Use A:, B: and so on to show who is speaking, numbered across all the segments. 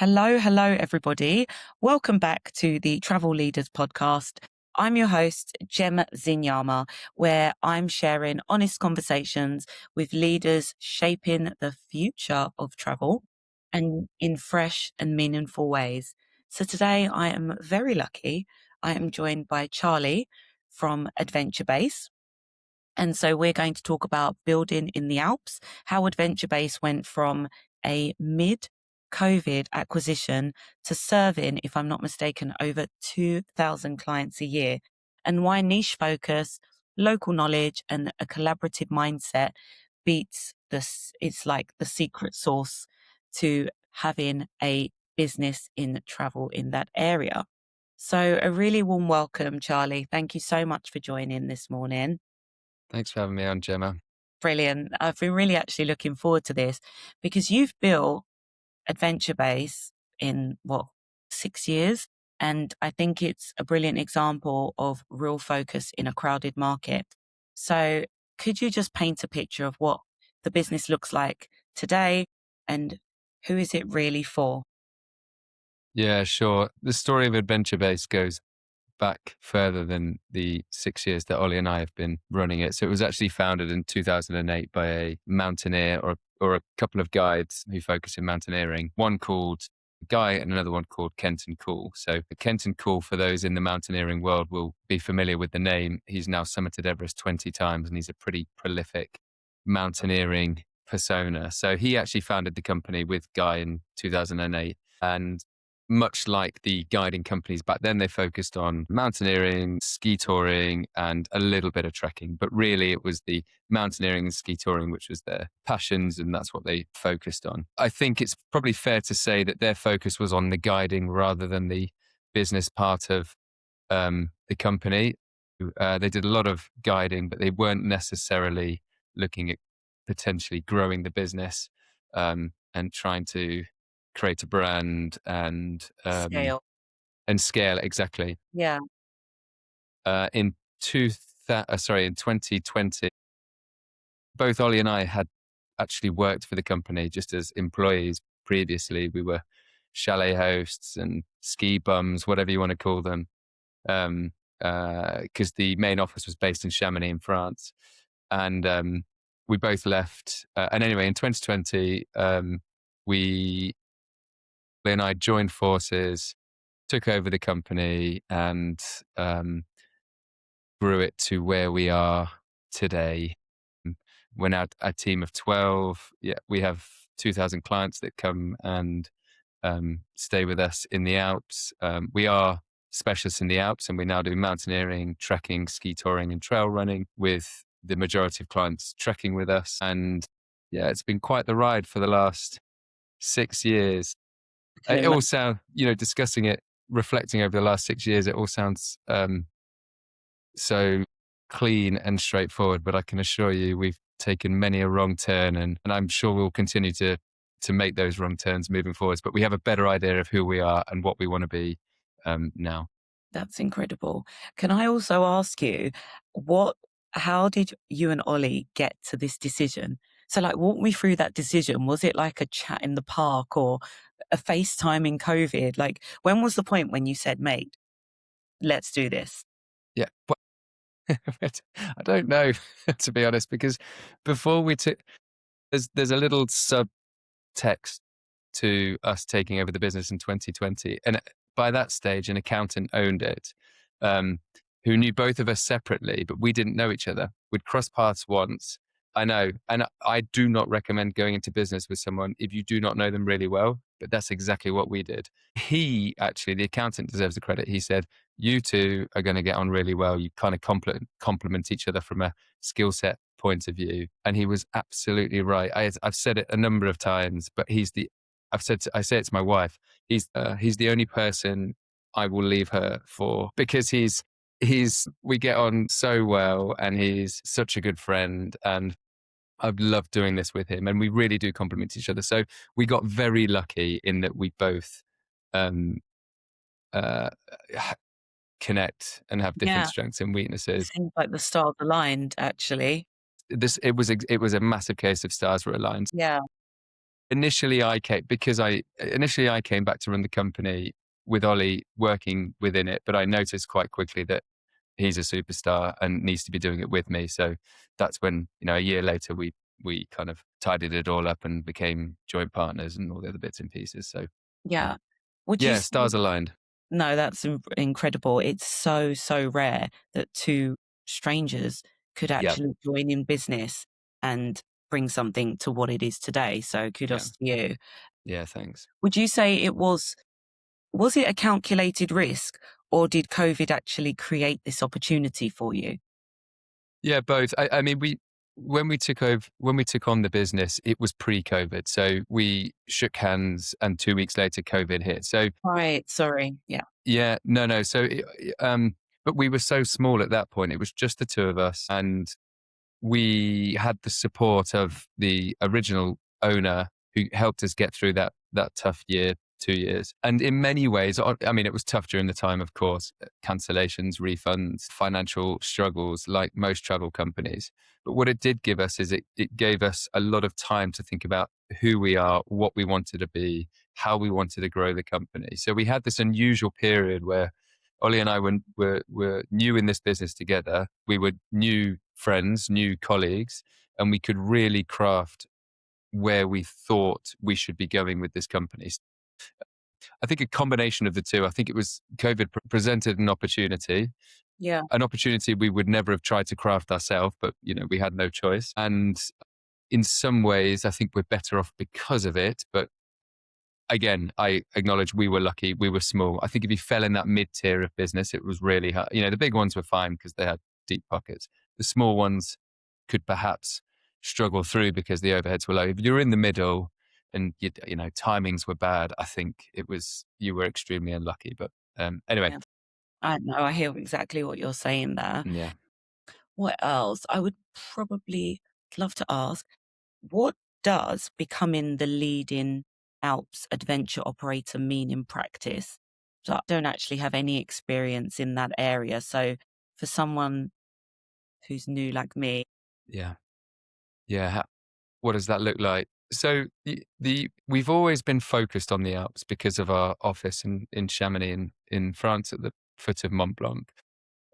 A: Hello, hello, everybody. Welcome back to the Travel Leaders podcast. I'm your host, Gem Zinyama, where I'm sharing honest conversations with leaders shaping the future of travel and in fresh and meaningful ways. So today I am very lucky. I am joined by Charlie from Adventure Base. And so we're going to talk about building in the Alps, how Adventure Base went from a mid-COVID acquisition to serving, if I'm not mistaken, over 2,000 clients a year, and why niche focus, local knowledge, and a collaborative mindset beats this. It's like the secret sauce to having a business in travel in that area. So a really warm welcome, Charlie. Thank you so much for joining this morning.
B: Thanks for having me on, Gemma.
A: Brilliant. I've been really actually looking forward to this because you've built Adventure Base in 6 years? And I think it's a brilliant example of real focus in a crowded market. So could you just paint a picture of what the business looks like today and who is it really for?
B: Yeah, sure. The story of Adventure Base goes back further than the 6 years that Ollie and I have been running it. So it was actually founded in 2008 by a mountaineer or a couple of guides who focus in mountaineering, one called Guy and another one called Kenton Cool. So Kenton Cool, for those in the mountaineering world, will be familiar with the name. He's now summited Everest 20 times and he's a pretty prolific mountaineering persona. So he actually founded the company with Guy in 2008. And much like the guiding companies back then, they focused on mountaineering, ski touring, and a little bit of trekking. But really, it was the mountaineering and ski touring, which was their passions, and that's what they focused on. I think it's probably fair to say that their focus was on the guiding rather than the business part of the company. They did a lot of guiding, but they weren't necessarily looking at potentially growing the business and trying to create a brand and
A: Scale.
B: scale. Exactly.
A: Yeah.
B: In 2020, both Ollie and I had actually worked for the company just as employees previously. We were chalet hosts and ski bums, whatever you want to call them, because the main office was based in Chamonix in France. And we both left. And anyway, in 2020, we and I joined forces, took over the company, and grew it to where we are today. We're now a team of 12. Yeah, we have 2,000 clients that come and stay with us in the Alps. We are specialists in the Alps, and we now do mountaineering, trekking, ski touring, and trail running, with the majority of clients trekking with us. And yeah, it's been quite the ride for the last 6 years. It all sounds, discussing it, reflecting over the last 6 years, it all sounds so clean and straightforward. But I can assure you, we've taken many a wrong turn, and I'm sure we'll continue to make those wrong turns moving forwards. But we have a better idea of who we are and what we want to be now.
A: That's incredible. Can I also ask you, how did you and Ollie get to this decision? So walk me through that decision. Was it like a chat in the park or a FaceTime in COVID? When was the point when you said, mate, let's do this?
B: Yeah. I don't know, to be honest, because before we took, there's a little subtext to us taking over the business in 2020. And by that stage, an accountant owned it, who knew both of us separately, but we didn't know each other. We'd crossed paths once. I know. And I do not recommend going into business with someone if you do not know them really well, but that's exactly what we did. He actually, the accountant deserves the credit. He said, you two are going to get on really well. You kind of complement each other from a skill set point of view. And he was absolutely right. I've said it a number of times, but I say it to my wife. He's the only person I will leave her for, because we get on so well, and he's such a good friend, and I've loved doing this with him, and we really do complement each other. So we got very lucky in that we both connect and have different strengths and weaknesses.
A: Seems like the stars aligned, actually.
B: It was a massive case of stars were aligned.
A: Yeah.
B: initially I came back to run the company with Ollie working within it, but I noticed quite quickly that he's a superstar and needs to be doing it with me. So that's when, a year later we kind of tidied it all up and became joint partners and all the other bits and pieces. So
A: Yeah. Would you
B: yeah,
A: say,
B: stars aligned.
A: no, that's incredible. It's so, so rare that two strangers could
B: Yeah,
A: actually join in business and bring something to what it is today. So
B: yeah,
A: kudos to you.
B: yeah. Thanks.
A: Would you say was it a calculated risk, or did COVID actually create this opportunity for you?
B: Yeah, both. I mean, when we took on the business, it was pre-COVID. So we shook hands, and 2 weeks later, COVID hit. So
A: Right. Sorry. Yeah.
B: yeah, no. So, but we were so small at that point. It was just the two of us, and we had the support of the original owner who helped us get through that tough year, 2 years. And in many ways, I mean, it was tough during the time, of course, cancellations, refunds, financial struggles, like most travel companies. But what it did give us is it gave us a lot of time to think about who we are, what we wanted to be, how we wanted to grow the company. So we had this unusual period where Ollie and I were new in this business together. We were new friends, new colleagues, and we could really craft where we thought we should be going with this company. I think a combination of the two. I think it was COVID presented
A: Yeah.
B: an opportunity we would never have tried to craft ourselves, but we had no choice. And in some ways, I think we're better off because of it. But again, I acknowledge we were lucky. We were small. I think if you fell in that mid tier of business, it was really hard. The big ones were fine because they had deep pockets. The small ones could perhaps struggle through because the overheads were low. If you're in the middle and timings were bad, I think you were extremely unlucky. But anyway,
A: Yeah. I know. I hear exactly what you're saying there.
B: yeah,
A: What else? I would probably love to ask, what does becoming the leading Alps adventure operator mean in practice? So I don't actually have any experience in that area. So for someone who's new like me,
B: yeah, yeah. What does that look like? So we've always been focused on the Alps because of our office in Chamonix in France at the foot of Mont Blanc.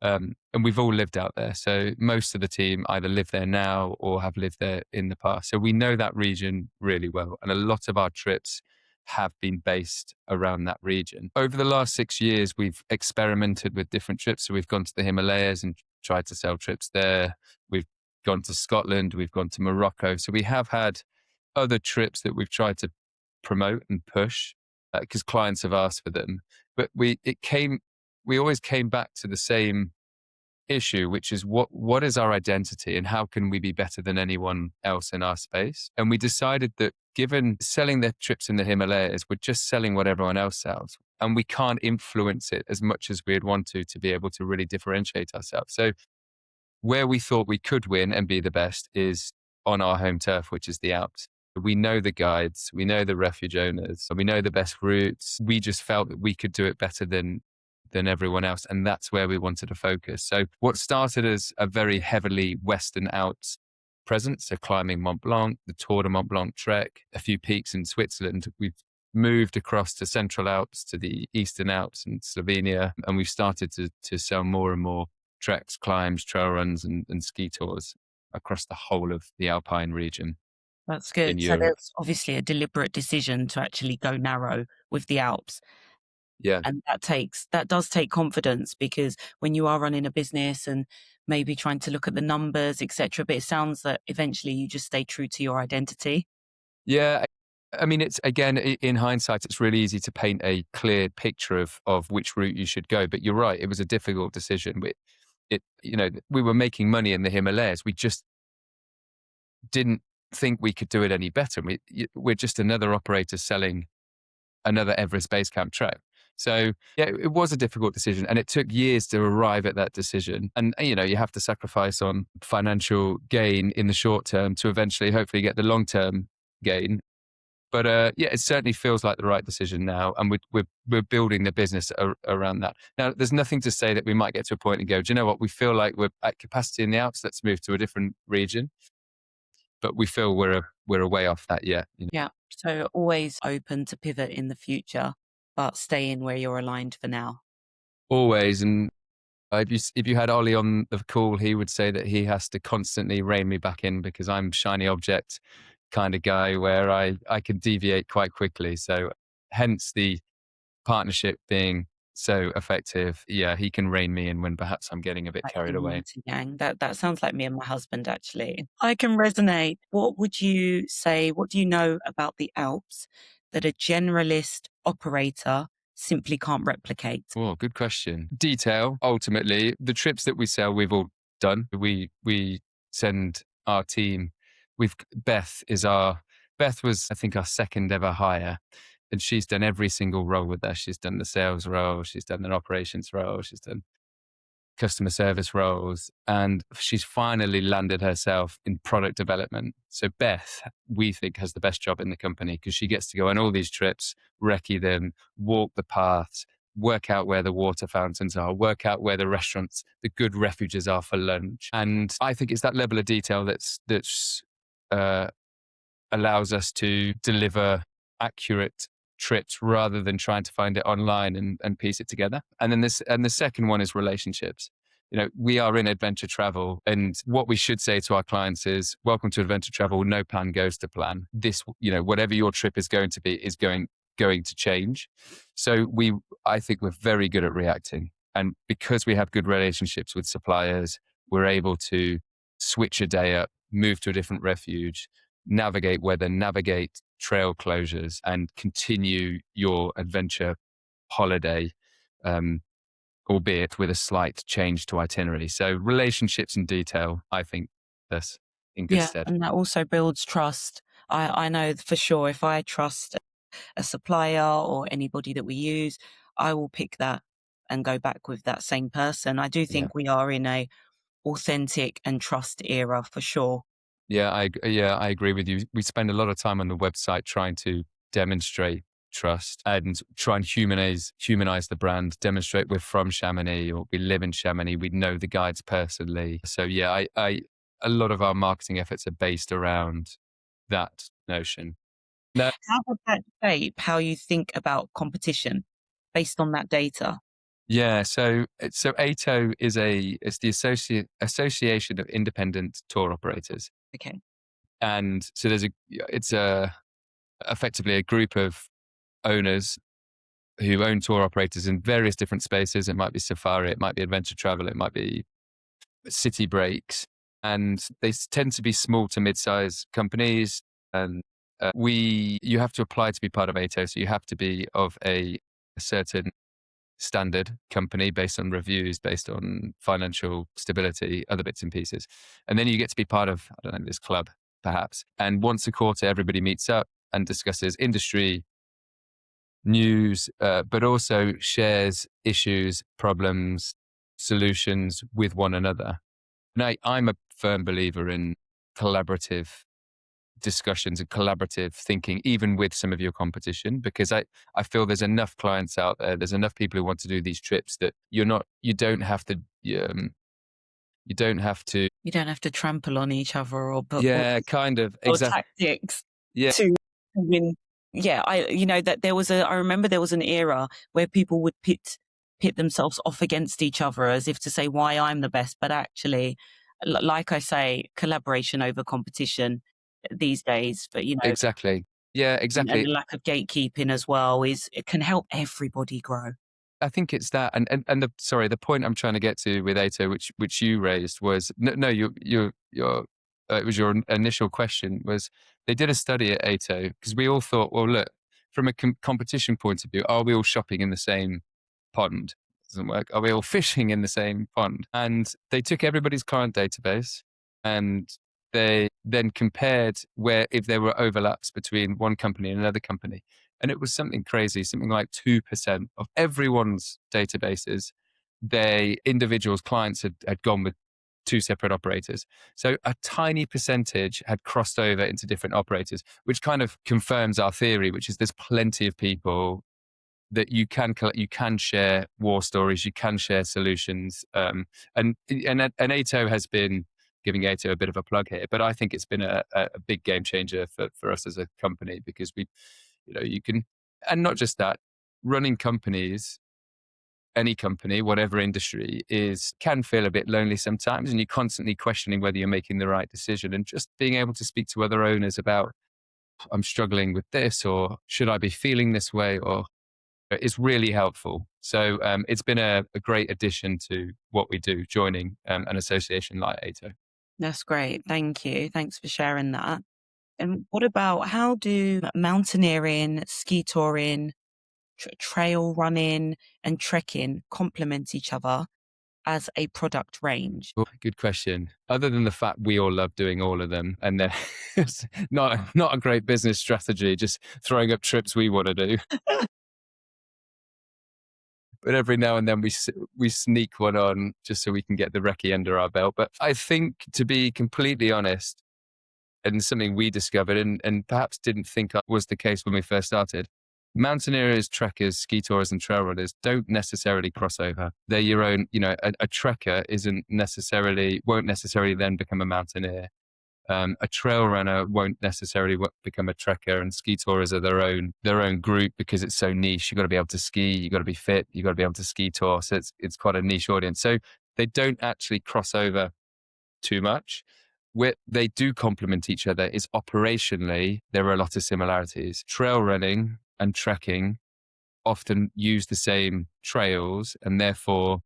B: And we've all lived out there. So most of the team either live there now or have lived there in the past. So we know that region really well. And a lot of our trips have been based around that region. Over the last 6 years, we've experimented with different trips. So we've gone to the Himalayas and tried to sell trips there. We've gone to Scotland. We've gone to Morocco. So we have had other trips that we've tried to promote and push because clients have asked for them. But we always came back to the same issue, which is what is our identity and how can we be better than anyone else in our space? And we decided that given selling their trips in the Himalayas, we're just selling what everyone else sells. And we can't influence it as much as we'd want to be able to really differentiate ourselves. So where we thought we could win and be the best is on our home turf, which is the Alps. We know the guides, we know the refuge owners, we know the best routes. We just felt that we could do it better than everyone else. And that's where we wanted to focus. So what started as a very heavily Western Alps presence, so climbing Mont Blanc, the Tour de Mont Blanc trek, a few peaks in Switzerland, we've moved across to Central Alps, to the Eastern Alps and Slovenia. And we've started to sell more and more treks, climbs, trail runs and ski tours across the whole of the Alpine region
A: that's
B: in
A: good. So
B: Europe.
A: there's obviously a deliberate decision to actually go narrow with the Alps.
B: Yeah.
A: And that does take confidence, because when you are running a business and maybe trying to look at the numbers, etc., but it sounds that eventually you just stay true to your identity.
B: Yeah. I mean, it's again, in hindsight, it's really easy to paint a clear picture of which route you should go. But you're right. It was a difficult decision. We were making money in the Himalayas. We just didn't think we could do it any better. We're just another operator selling another Everest base camp trek. So yeah, it was a difficult decision and it took years to arrive at that decision. And you have to sacrifice on financial gain in the short term to eventually hopefully get the long term gain. But yeah, it certainly feels like the right decision now, and we're building the business around that. Now, there's nothing to say that we might get to a point and go, do you know what? We feel like we're at capacity in the Alps. Let's move to a different region. but we feel we're a way off that yet.
A: Yeah. So always open to pivot in the future, but stay in where you're aligned for now.
B: Always. And if you had Ollie on the call, he would say that he has to constantly rein me back in because I'm shiny object kind of guy where I can deviate quite quickly. So hence the partnership being so effective. Yeah, he can rein me in when perhaps I'm getting a bit
A: Like
B: carried
A: yin
B: away.
A: to yang. That sounds like me and my husband, actually. I can resonate. What would you say? What do you know about the Alps that a generalist operator simply can't replicate?
B: Oh, good question. Detail. Ultimately, the trips that we sell, we've all done. We send our team. Beth was, I think, our second ever hire, and she's done every single role with us. She's done the sales role, she's done an operations role, she's done customer service roles, and she's finally landed herself in product development. So Beth, we think, has the best job in the company because she gets to go on all these trips, recce them, walk the paths, work out where the water fountains are, work out where the restaurants, the good refuges are for lunch. And I think it's that level of detail that's allows us to deliver accurate trips rather than trying to find it online and piece it together. And then the second one is relationships. We are in adventure travel, and what we should say to our clients is, welcome to adventure travel. No plan goes to plan. Whatever your trip is going to be is going to change. So I think we're very good at reacting. And because we have good relationships with suppliers, we're able to switch a day up, move to a different refuge, navigate weather, navigate trail closures, and continue your adventure holiday, albeit with a slight change to itinerary. So relationships and detail, I think, that's in good
A: Yeah.
B: stead.
A: And that also builds trust. I know for sure if I trust a supplier or anybody that we use, I will pick that and go back with that same person. I do
B: Yeah.
A: think we are in a authentic and trust era for sure.
B: Yeah, I agree with you. We spend a lot of time on the website trying to demonstrate trust and try and humanize the brand, demonstrate we're from Chamonix or we live in Chamonix, we know the guides personally. So yeah, a lot of our marketing efforts are based around that notion. No,
A: How would that shape how you think about competition based on that data?
B: yeah, so ATO it's the Association of Independent Tour Operators.
A: Okay.
B: And so it's effectively a group of owners who own tour operators in various different spaces. It might be safari, it might be adventure travel, it might be city breaks, and they tend to be small to mid-sized companies. And you have to apply to be part of ATO, so you have to be of a certain standard company based on reviews, based on financial stability, other bits and pieces. And then you get to be part of, I don't know, this club, perhaps. And once a quarter, everybody meets up and discusses industry news, but also shares issues, problems, solutions with one another. And I'm a firm believer in collaborative discussions and collaborative thinking, even with some of your competition, because I feel there's enough clients out there, there's enough people who want to do these trips that you don't have to, you don't have to,
A: You don't have to trample on each other
B: yeah, kind of,
A: or
B: exactly.
A: tactics
B: Yeah,
A: to win. Yeah, that I remember there was an era where people would pit themselves off against each other as if to say why I'm the best, but actually, like I say, collaboration over competition these days. But
B: exactly. Yeah,
A: and
B: exactly.
A: the lack of gatekeeping as well it can help everybody grow.
B: I think it's that, and the point I'm trying to get to with ATO, which you raised was no, your it was your initial question was they did a study at ATO because we all thought, well, look, from a competition point of view, are we all shopping in the same pond? Doesn't work. Are we all fishing in the same pond? And they took everybody's client database and they then compared where if there were overlaps between one company and another company. And it was something crazy, something like 2% of everyone's databases, individuals, clients had gone with two separate operators. So a tiny percentage had crossed over into different operators, which kind of confirms our theory, which is there's plenty of people that you can share war stories, you can share solutions. And ATO has been giving Ato a bit of a plug here, but I think it's been a big game changer for us as a company, because you can, and not just that, running companies, any company, whatever industry, can feel a bit lonely sometimes, and you're constantly questioning whether you're making the right decision. And just being able to speak to other owners about, I'm struggling with this, or should I be feeling this way, or it's really helpful. So it's been a great addition to what we do, joining an association like ATO.
A: That's great. Thank you. Thanks for sharing that. And what about how do mountaineering, ski touring, trail running, and trekking complement each other as a product range?
B: Oh, good question. Other than the fact we all love doing all of them, and then it's not a great business strategy, just throwing up trips we want to do. But every now and then we sneak one on just so we can get the recce under our belt. But I think, to be completely honest, and something we discovered and perhaps didn't think was the case when we first started, mountaineers, trekkers, ski tourers, and trail runners don't necessarily cross over. They're your own. A trekker won't necessarily then become a mountaineer. A trail runner won't necessarily become a trekker, and ski tourers are their own group, because it's so niche. You've got to be able to ski, you've got to be fit, you've got to be able to ski tour. So it's quite a niche audience. So they don't actually cross over too much. Where they do complement each other is operationally, there are a lot of similarities. Trail running and trekking often use the same trails, and therefore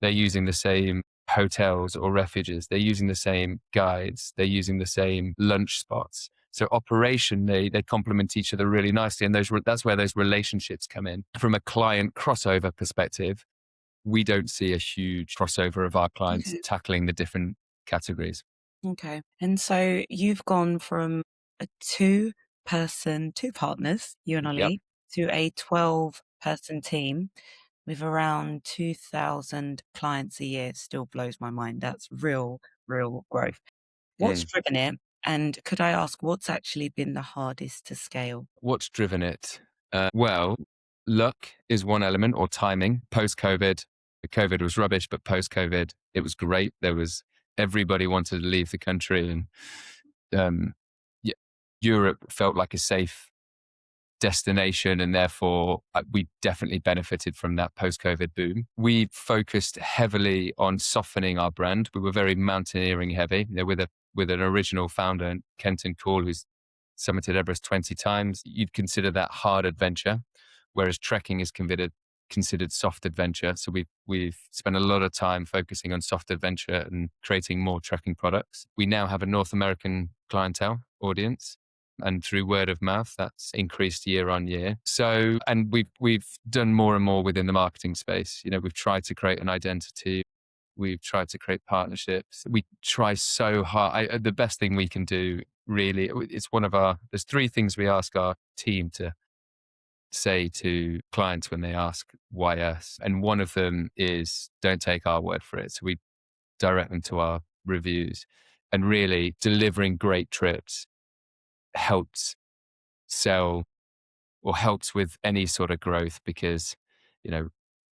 B: they're using the same hotels or refuges. They're using the same guides. They're using the same lunch spots. So operationally, they complement each other really nicely. And that's where those relationships come in. From a client crossover perspective, we don't see a huge crossover of our clients tackling the different categories.
A: Okay. And so you've gone from a two partners, you and
B: Yep.
A: Ollie, to a 12-person team with around 2,000 clients a year. Still blows my mind. That's real growth. What's
B: Mm.
A: driven it? And could I ask what's actually been the hardest to scale?
B: What's driven it? Well, luck is one element, or timing. Post-COVID, COVID was rubbish, but post-COVID, it was great. Everybody wanted to leave the country, and yeah, Europe felt like a safe destination, and therefore we definitely benefited from that post-COVID boom. We focused heavily on softening our brand. We were very mountaineering heavy, with an original founder, Kenton Call, who's summited Everest 20 times. You'd consider that hard adventure, whereas trekking is considered soft adventure. So we've spent a lot of time focusing on soft adventure and creating more trekking products. We now have a North American clientele audience, and through word of mouth, that's increased year on year. So, and we've done more and more within the marketing space. We've tried to create an identity. We've tried to create partnerships. We try so hard. The best thing we can do, really, there's three things we ask our team to say to clients when they ask why us. And one of them is, don't take our word for it. So we direct them to our reviews, and really delivering great trips helps sell, or helps with any sort of growth, because,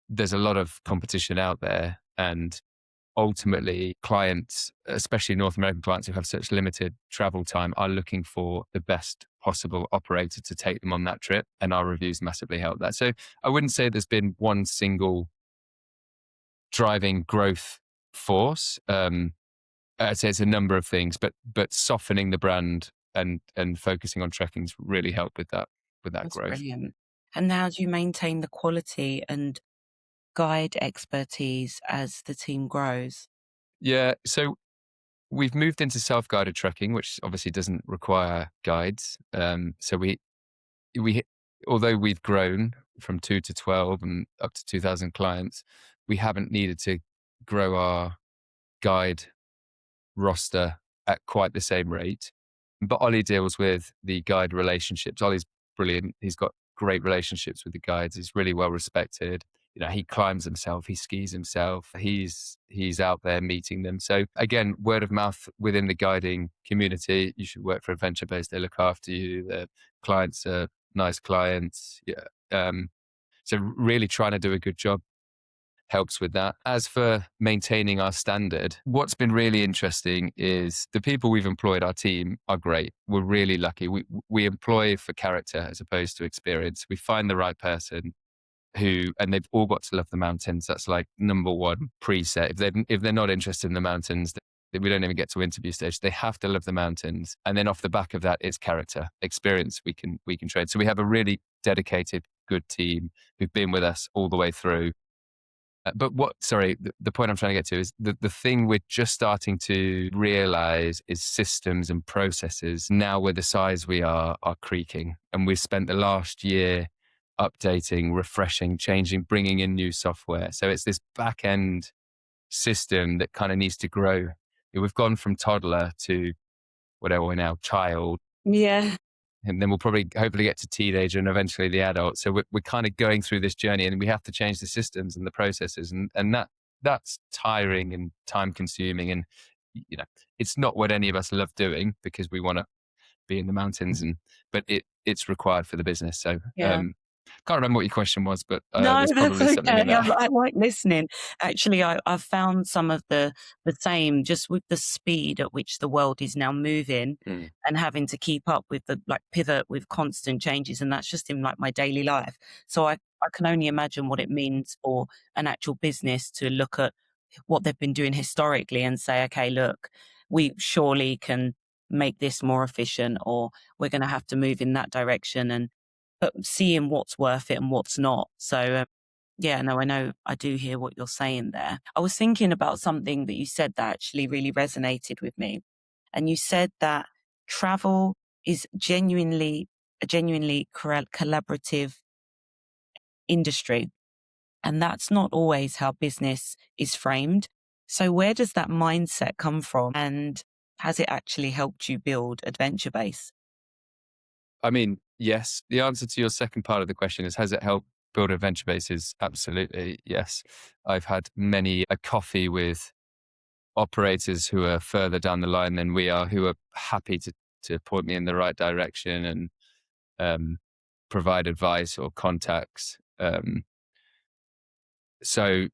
B: there's a lot of competition out there, and ultimately clients, especially North American clients who have such limited travel time, are looking for the best possible operator to take them on that trip. And our reviews massively help that. So I wouldn't say there's been one single driving growth force. I'd say it's a number of things, but softening the brand and focusing on trekking's really helped with that
A: That's
B: growth.
A: brilliant. And how do you maintain the quality and guide expertise as the team grows?
B: Yeah. So we've moved into self-guided trekking, which obviously doesn't require guides. So we, although we've grown from 2 to 12 and up to 2,000 clients, we haven't needed to grow our guide roster at quite the same rate. But Ollie deals with the guide relationships. Ollie's brilliant. He's got great relationships with the guides. He's really well respected. He climbs himself, he skis himself, he's out there meeting them. So again, word of mouth within the guiding community. You should work for Adventure Base. They look after you. The clients are nice clients. Yeah. So really trying to do a good job helps with that. As for maintaining our standard, what's been really interesting is the people we've employed, our team, are great. We're really lucky. We employ for character as opposed to experience. We find the right person and they've all got to love the mountains. That's like number one preset. If they're not interested in the mountains, we don't even get to interview stage. They have to love the mountains. And then off the back of that, it's character, experience we can trade. So we have a really dedicated, good team who've been with us all the way through. But the point I'm trying to get to is the thing we're just starting to realize is systems and processes now with the size we are creaking. And we've spent the last year updating, refreshing, changing, bringing in new software. So it's this back end system that kind of needs to grow. We've gone from toddler to whatever we're now, child.
A: Yeah.
B: And then we'll probably hopefully get to teenager and eventually the adult. So we're kind of going through this journey and we have to change the systems and the processes. And that's tiring and time consuming. And, it's not what any of us love doing because we want to be in the mountains but it's required for the business. So,
A: Yeah.
B: can't remember what your question was, but
A: No,
B: there's
A: that's
B: probably something in
A: okay.
B: there.
A: I like listening. Actually, I've found some of the same, just with the speed at which the world is now moving and having to keep up with the pivot with constant changes. And that's just in my daily life. So I can only imagine what it means for an actual business to look at what they've been doing historically and say, okay, look, we surely can make this more efficient, or we're going to have to move in that direction, but seeing what's worth it and what's not. So, I know I do hear what you're saying there. I was thinking about something that you said that actually really resonated with me. And you said that travel is a genuinely collaborative industry. And that's not always how business is framed. So where does that mindset come from? And has it actually helped you build Adventure Base?
B: I mean, yes. The answer to your second part of the question is, has it helped build Adventure Bases? Absolutely, yes. I've had many a coffee with operators who are further down the line than we are, who are happy to point me in the right direction and provide advice or contacts. So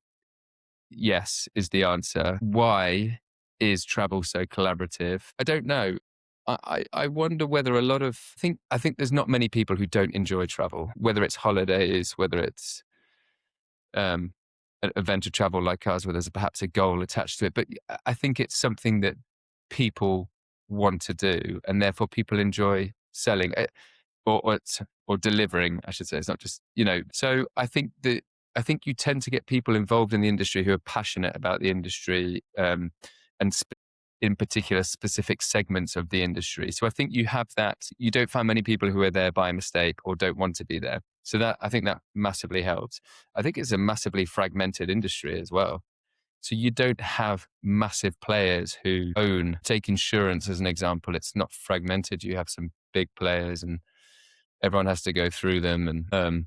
B: yes is the answer. Why is travel so collaborative? I don't know. I wonder whether I think there's not many people who don't enjoy travel, whether it's holidays, whether it's adventure travel like ours, where there's perhaps a goal attached to it. But I think it's something that people want to do, and therefore people enjoy selling it or delivering, I should say. It's not just, so I think you tend to get people involved in the industry who are passionate about the industry, and in particular specific segments of the industry. So I think you have that. You don't find many people who are there by mistake or don't want to be there. So I think that massively helps. I think it's a massively fragmented industry as well. So you don't have massive players who take insurance as an example. It's not fragmented. You have some big players and everyone has to go through them. And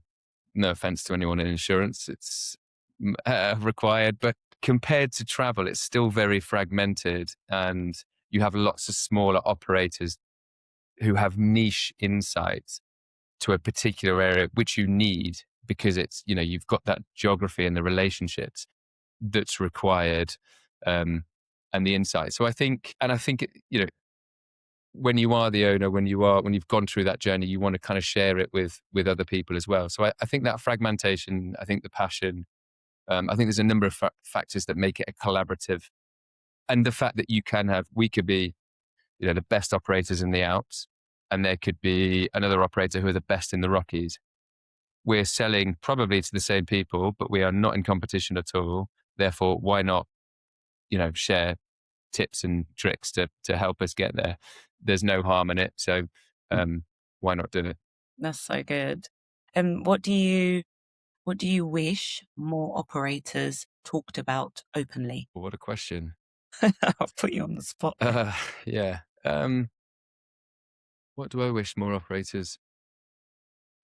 B: no offense to anyone in insurance, it's required, but compared to travel, it's still very fragmented, and you have lots of smaller operators who have niche insights to a particular area, which you need because it's, you've got that geography and the relationships that's required, and the insight. So I think, when you are the owner, when you've gone through that journey, you want to kind of share it with other people as well. So I think that fragmentation, I think the passion, I think there's a number of factors that make it a collaborative, and the fact that we could be, the best operators in the Alps, and there could be another operator who are the best in the Rockies. We're selling probably to the same people, but we are not in competition at all. Therefore, why not, share tips and tricks to help us get there? There's no harm in it. So why not do it?
A: That's so good. And what do you wish more operators talked about openly?
B: What a question.
A: I'll put you on the spot.
B: Yeah. What do I wish more operators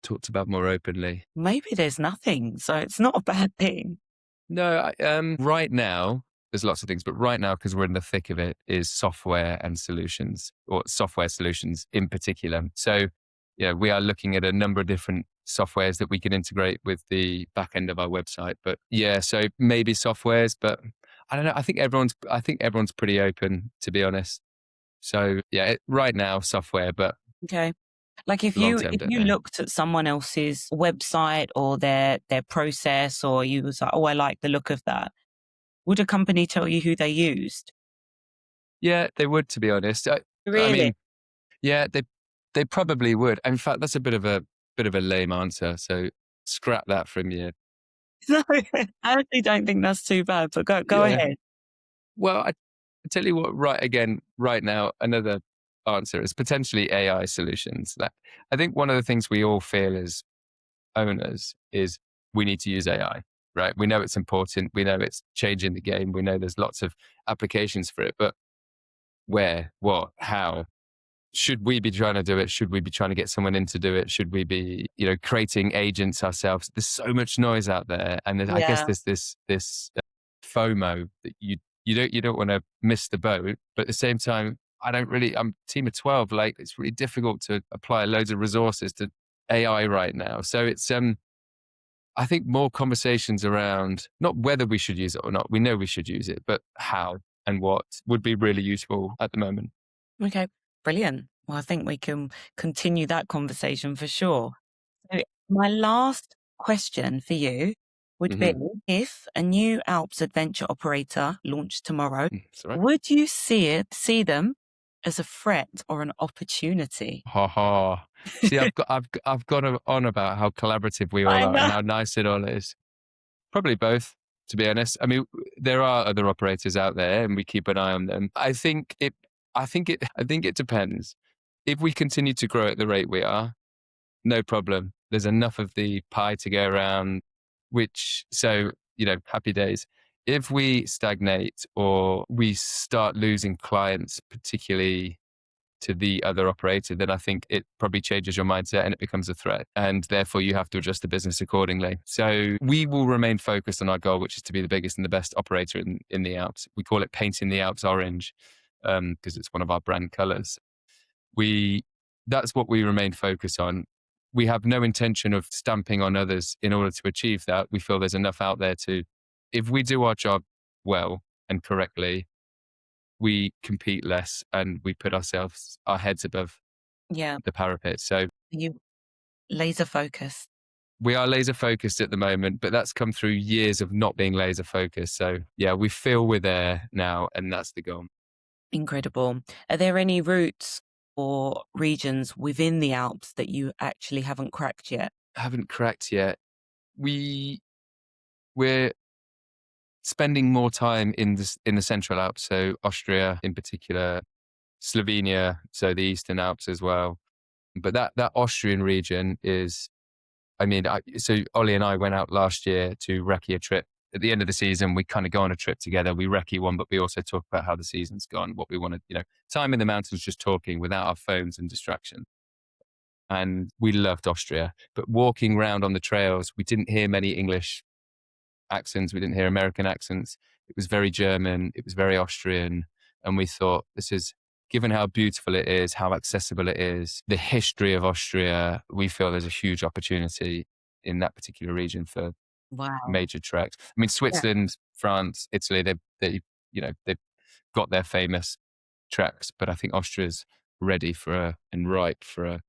B: talked about more openly?
A: Maybe there's nothing, so it's not a bad thing.
B: No, right now, there's lots of things, but right now, because we're in the thick of it, is software and solutions, or software solutions in particular. So, we are looking at a number of different softwares that we can integrate with the back end of our website. But yeah, so maybe softwares, but I don't know. I think everyone's pretty open, to be honest. So yeah, right now software, but
A: Okay. Like
B: long term,
A: if
B: don't
A: you
B: know.
A: looked at someone else's website or their process, or you was like, oh, I like the look of that, would a company tell you who they used?
B: Yeah, they would, to be honest. I
A: Really?
B: mean, yeah, they probably would. In fact, that's a bit of a lame answer. So scrap that from you.
A: No, I actually don't think that's too bad, but go
B: Yeah.
A: ahead.
B: Well, I tell you what. Right now, another answer is potentially AI solutions. That I think one of the things we all feel as owners is we need to use AI. Right? We know it's important. We know it's changing the game. We know there's lots of applications for it, but where, what, how? Should we be trying to do it? Should we be trying to get someone in to do it? Should we be, creating agents ourselves? There's so much noise out there, and I guess
A: Yeah.
B: there's this FOMO that you don't want to miss the boat, but at the same time, I'm a team of 12. Like it's really difficult to apply loads of resources to AI right now. So it's I think more conversations around not whether we should use it or not. We know we should use it, but how and what would be really useful at the moment.
A: Okay. Brilliant. Well, I think we can continue that conversation for sure. So my last question for you would be,
B: Hmm.
A: if a new Alps adventure operator launched tomorrow,
B: Sorry.
A: would you see them as a threat or an opportunity?
B: Ha ha. See, I've got on about how collaborative we all
A: I
B: are and
A: know.
B: how nice it all is. Probably both, to be honest. I mean, there are other operators out there, and we keep an eye on them. I think it depends. If we continue to grow at the rate we are, no problem. There's enough of the pie to go around, happy days. If we stagnate or we start losing clients, particularly to the other operator, then I think it probably changes your mindset and it becomes a threat. And therefore, you have to adjust the business accordingly. So we will remain focused on our goal, which is to be the biggest and the best operator in the Alps. We call it painting the Alps orange because it's one of our brand colors. We That's what we remain focused on. We have no intention of stamping on others in order to achieve that. We feel there's enough out there to, if we do our job well and correctly, we compete less and we put our heads above
A: Yeah.
B: the parapet. So
A: You laser focused.
B: we are laser focused at the moment, but that's come through years of not being laser focused. So yeah, we feel we're there now, and that's the goal.
A: Incredible. Are there any routes or regions within the Alps that you actually haven't cracked yet?
B: Haven't cracked yet. We're spending more time in the Central Alps, so Austria in particular, Slovenia, so the Eastern Alps as well. But that Austrian region is, so Ollie and I went out last year to recce a trip. At the end of the season, we kind of go on a trip together. We recce one, but we also talk about how the season's gone, what we want to, time in the mountains, just talking without our phones and distraction. And we loved Austria, but walking around on the trails, we didn't hear many English accents. We didn't hear American accents. It was very German. It was very Austrian. And we thought, given how beautiful it is, how accessible it is, the history of Austria, we feel there's a huge opportunity in that particular region for
A: Wow.
B: major treks. I mean,
A: Yeah.
B: Switzerland, France, Italy, they've got their famous treks, but I think Austria's ready and ripe for a,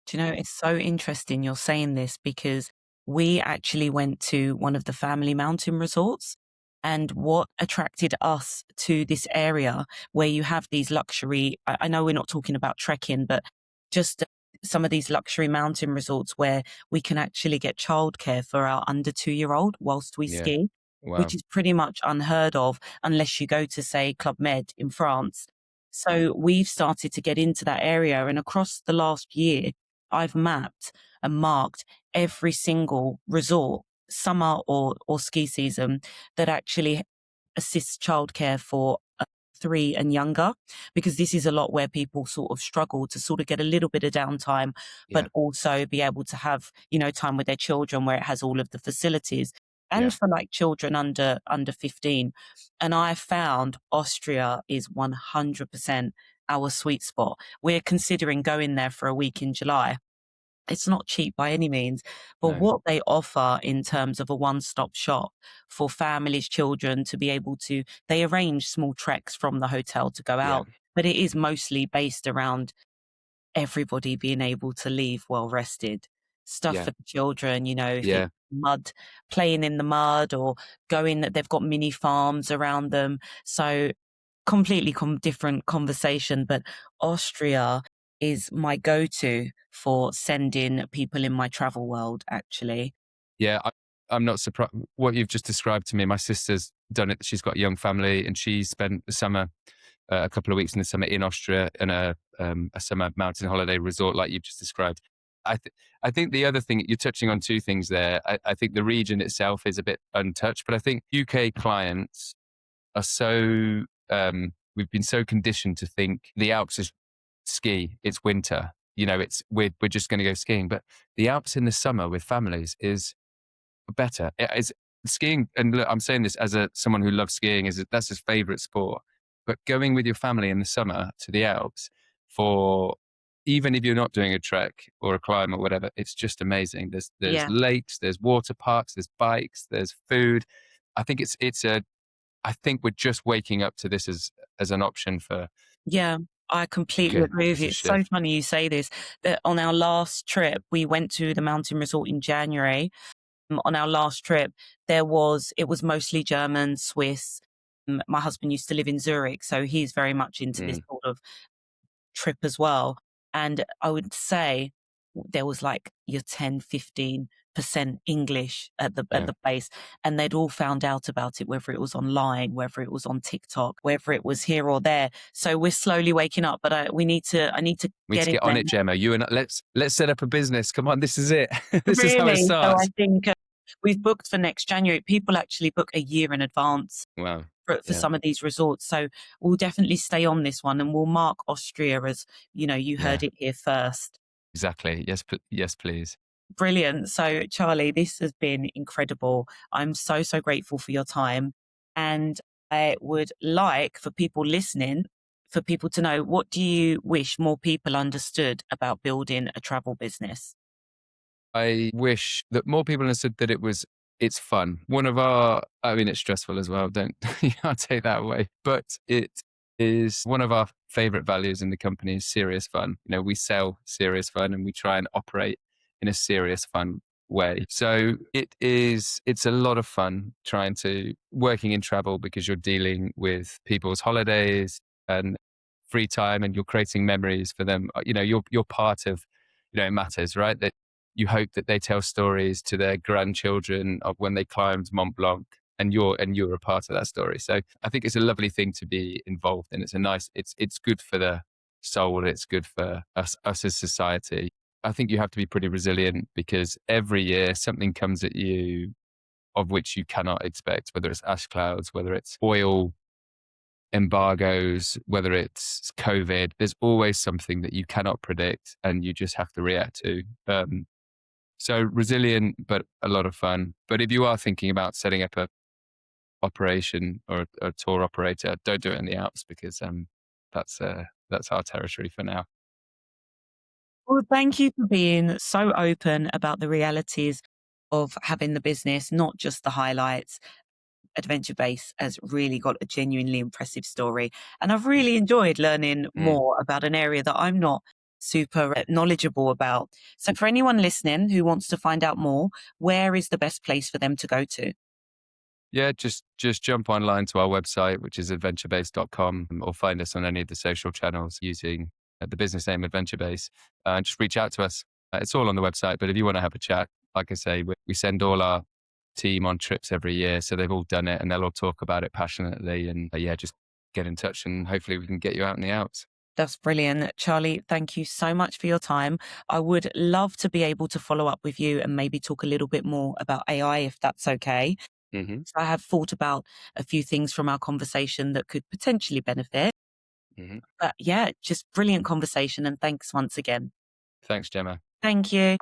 A: Do you know, it's so interesting you're saying this, because we actually went to one of the family mountain resorts. And what attracted us to this area where you have these luxury, I know we're not talking about trekking, but just some of these luxury mountain resorts where we can actually get childcare for our under 2-year-old whilst we
B: yeah,
A: ski,
B: wow.
A: which is pretty much unheard of unless you go to, say, Club Med in France. So we've started to get into that area. And across the last year, I've mapped and marked every single resort, summer or ski season, that actually assists childcare for 3 and younger, because this is a lot where people sort of struggle to sort of get a little bit of downtime, but
B: Yeah,
A: also be able to have, time with their children where it has all of the facilities.
B: yeah.
A: And for like children under 15. And I found Austria is 100% our sweet spot. We're considering going there for a week in July. it's not cheap by any means, but
B: No.
A: what they offer in terms of a one-stop shop for families, children to be able to, they arrange small treks from the hotel to go
B: Yeah.
A: out, but it is mostly based around everybody being able to leave well rested. Stuff
B: Yeah.
A: for the children, if it's
B: Yeah.
A: mud, playing in the mud or going, they've got mini farms around them. So completely different conversation, but Austria is my go-to for sending people in my travel world, actually.
B: Yeah. I'm not surprised. What you've just described to me, my sister's done it. She's got a young family and she spent the summer, a couple of weeks in the summer in Austria in a summer mountain holiday resort like you've just described. I think the other thing, you're touching on two things there. I think the region itself is a bit untouched, but I think UK clients are so, we've been so conditioned to think the Alps is ski, it's winter. We're just going to go skiing. But the Alps in the summer with families is better. It's skiing, and look, I'm saying this as someone who loves skiing, that's his favorite sport. But going with your family in the summer to the Alps for, even if you're not doing a trek or a climb or whatever, it's just amazing. There's
A: Yeah.
B: lakes, there's water parks, there's bikes, there's food. I think I think we're just waking up to this as an option for
A: Yeah, I completely
B: UK.
A: agree with
B: It's
A: you.
B: a
A: It's so
B: shift.
A: funny you say this, that on our last trip, we went to the mountain resort in January. On our last trip, it was mostly German, Swiss. My husband used to live in Zurich, so he's very much into this
B: Mm.
A: sort of trip as well. And I would say there was like your 10-15% English at the
B: Yeah.
A: base, and they'd all found out about it, whether it was online, whether it was on TikTok, whether it was here or there. So we're slowly waking up, but I need to
B: We need
A: get
B: to
A: in
B: get on
A: there.
B: it, Gemma. You and let's set up a business. Come on, this is it. This is how it
A: Really? So I
B: starts.
A: think we've booked for next January. People actually book a year in advance
B: Wow.
A: for
B: Yeah.
A: some of these resorts. So we'll definitely stay on this one and we'll mark Austria as, you
B: Yeah.
A: heard it here first.
B: Exactly. Yes. Yes, please.
A: Brilliant. So, Charlie, this has been incredible. I'm so, so grateful for your time. And I would like for people listening, for people to know, what do you wish more people understood about building a travel business?
B: I wish that more people understood that it's fun. I mean, it's stressful as well. Don't, you can't take that away, but it is one of our favorite values in the company is serious fun. We sell serious fun and we try and operate in a serious fun way. So it's a lot of fun working in travel because you're dealing with people's holidays and free time and you're creating memories for them. You're part of, it matters, right? That you hope that they tell stories to their grandchildren of when they climbed Mont Blanc, and you're a part of that story. So I think it's a lovely thing to be involved in. It's good for the soul. It's good for us as society. I think you have to be pretty resilient because every year something comes at you of which you cannot expect, whether it's ash clouds, whether it's oil embargoes, whether it's COVID. There's always something that you cannot predict and you just have to react to. So resilient, but a lot of fun. But if you are thinking about setting up a operation or a tour operator, don't do it in the Alps because that's our territory for now.
A: Well, thank you for being so open about the realities of having the business, not just the highlights. Adventure Base has really got a genuinely impressive story. And I've really enjoyed learning
B: Mm.
A: more about an area that I'm not super knowledgeable about. So for anyone listening who wants to find out more, where is the best place for them to go to?
B: Yeah, just jump online to our website, which is adventurebase.com, or find us on any of the social channels using the business name Adventure Base, and just reach out to us. It's all on the website, but if you want to have a chat, like I say, we send all our team on trips every year, so they've all done it and they'll all talk about it passionately. And yeah, just get in touch and hopefully we can get you out in the Alps.
A: That's brilliant. Charlie, thank you so much for your time. I would love to be able to follow up with you and maybe talk a little bit more about AI, if that's okay.
B: Mm-hmm.
A: So I have thought about a few things from our conversation that could potentially benefit.
B: Mm-hmm.
A: But yeah, just brilliant conversation. And thanks once again.
B: Thanks, Gemma.
A: Thank you.